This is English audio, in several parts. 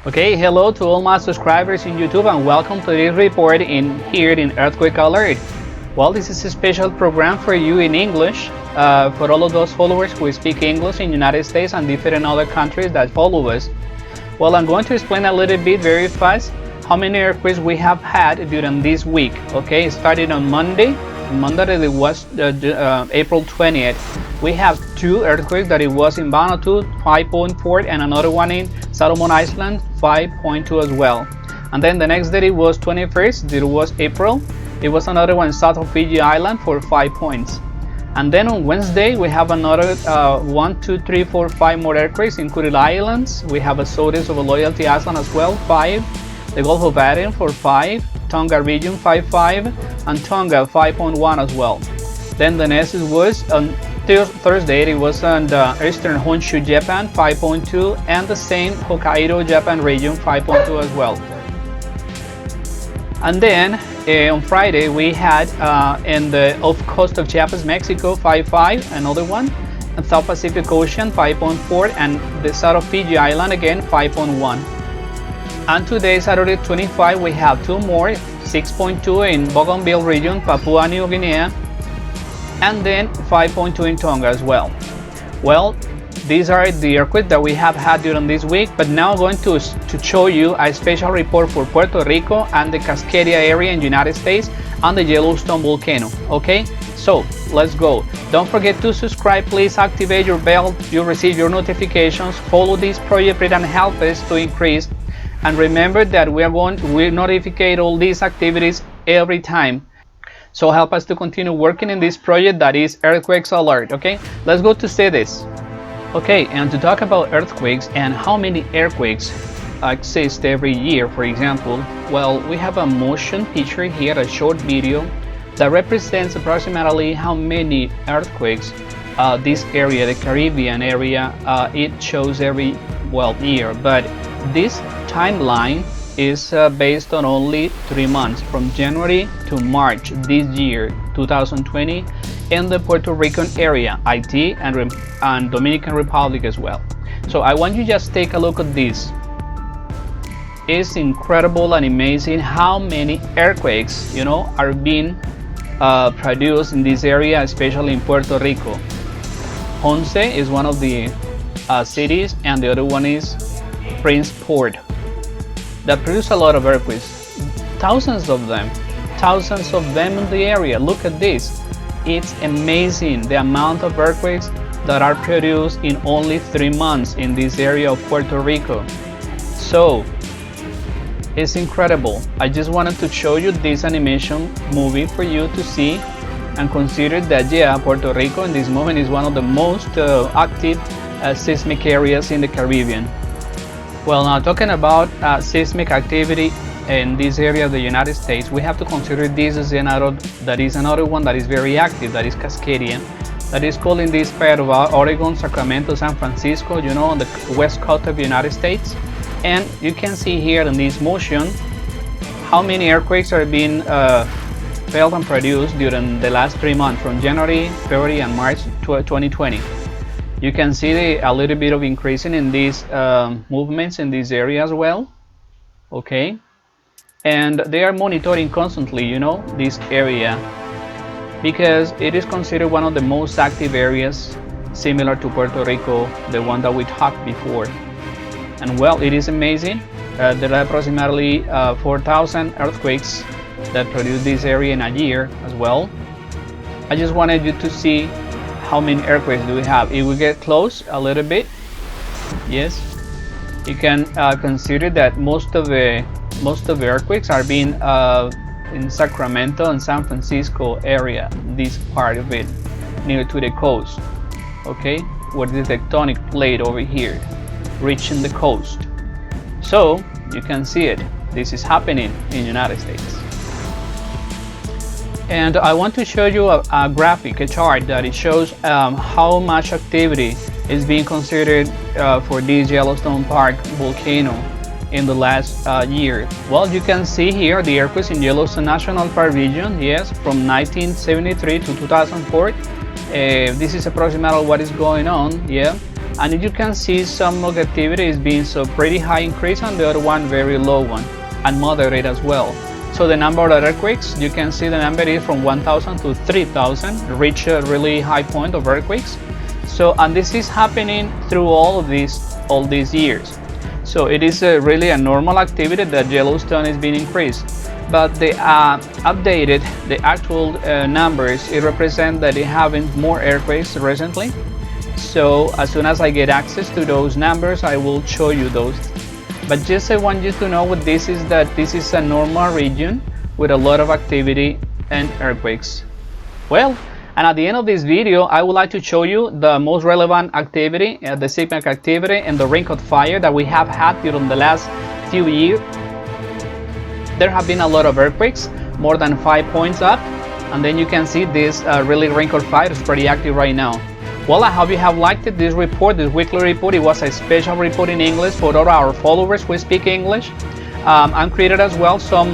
Okay, hello to all my subscribers in YouTube and welcome to this report here in Earthquake Alert. Well, this is a special program for you in English, for all of those followers who speak English in the United States and different other countries that follow us. Well, I'm going to explain a little bit very fast how many earthquakes we have had during this week. Okay, starting on Monday that it was April 20th. We have two earthquakes that it was in Vanuatu 5.4 and another one in Solomon Island 5.2 as well. And then the next day it was 21st, it was April. It was another one south of Fiji Island for 5 points. And then on Wednesday we have another 1, 2, 3, 4, 5 more earthquakes, including islands. We have a Azores of a Loyalty Island as well, 5. The Gulf of Aden for 5. Tonga region 5.5 and Tonga 5.1 as well. Then the next was on Thursday, it was on the eastern Honshu, Japan 5.2 and the same Hokkaido, Japan region 5.2 as well. And then on Friday we had in the off coast of Chiapas, Mexico 5.5, another one, and South Pacific Ocean 5.4 and the south of Fiji Island again 5.1. And today, Saturday 25, we have two more, 6.2 in Bougainville region, Papua New Guinea, and then 5.2 in Tonga as well. Well, these are the earthquakes that we have had during this week, but now I'm going to show you a special report for Puerto Rico and the Cascadia area in the United States and the Yellowstone Volcano. Okay, so let's go. Don't forget to subscribe, please activate your bell, you'll receive your notifications, follow this project and help us to increase. And remember that we notify all these activities every time. So help us to continue working in this project that is Earthquakes Alert. Okay, let's go to see this. Okay, and to talk about earthquakes and how many earthquakes exist every year, for example, well, we have a motion picture here, a short video that represents approximately how many earthquakes this area, the Caribbean area, it shows every year. But this timeline is based on only 3 months, from January to March this year, 2020, in the Puerto Rican area, Haiti, and Dominican Republic as well. So I want you just take a look at this. It's incredible and amazing how many earthquakes, are being produced in this area, especially in Puerto Rico. Ponce is one of the cities, and the other one is Prince Port, that produce a lot of earthquakes, thousands of them in the area. Look at this, it's amazing the amount of earthquakes that are produced in only 3 months in this area of Puerto Rico. So it's incredible. I just wanted to show you this animation movie for you to see and consider that Puerto Rico in this moment is one of the most active seismic areas in the Caribbean. Well, now talking about seismic activity in this area of the United States, we have to consider this as another one that is very active, that is Cascadia, that is called in this part of Oregon, Sacramento, San Francisco, on the west coast of the United States. And you can see here in this motion how many earthquakes are being felt and produced during the last 3 months, from January, February, and March 2020. You can see a little bit of increasing in these movements in this area as well. Okay, and they are monitoring constantly, this area, because it is considered one of the most active areas, similar to Puerto Rico, the one that we talked before. And well, it is amazing. There are approximately 4,000 earthquakes that produce this area in a year as well. I just wanted you to see how many earthquakes do we have. If we get close a little bit, yes, you can consider that most of the earthquakes are being in Sacramento and San Francisco area, this part of it, near to the coast. Okay, where the tectonic plate over here reaching the coast. So you can see it. This is happening in the United States. And I want to show you a graphic, a chart that it shows how much activity is being considered for this Yellowstone Park volcano in the last year. Well, you can see here the earthquakes in Yellowstone National Park region, yes, from 1973 to 2004. This is approximately what is going on, yeah. And you can see some of the activity is being so pretty high increase, and the other one very low one and moderate as well. So the number of earthquakes, you can see the number is from 1,000 to 3,000, reach a really high point of earthquakes. So, and this is happening through all these years. So it is really a normal activity that Yellowstone is being increased. But the updated, the actual numbers, it represents that it having more earthquakes recently. So as soon as I get access to those numbers, I will show you those. But just I want you to know what this is, that this is a normal region with a lot of activity and earthquakes. Well, and at the end of this video, I would like to show you the most relevant activity, the seismic activity and the ring of fire that we have had during the last few years. There have been a lot of earthquakes, more than 5 points up, and then you can see this really ring of fire is pretty active right now. Well, I hope you have liked it, this report, this weekly report. It was a special report in English for all our followers who speak English. I'm created as well some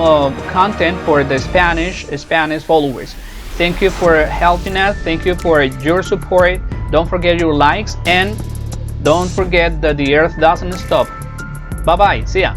content for the Spanish followers. Thank you for helping us. Thank you for your support. Don't forget your likes, and don't forget that the earth doesn't stop. Bye bye. See ya.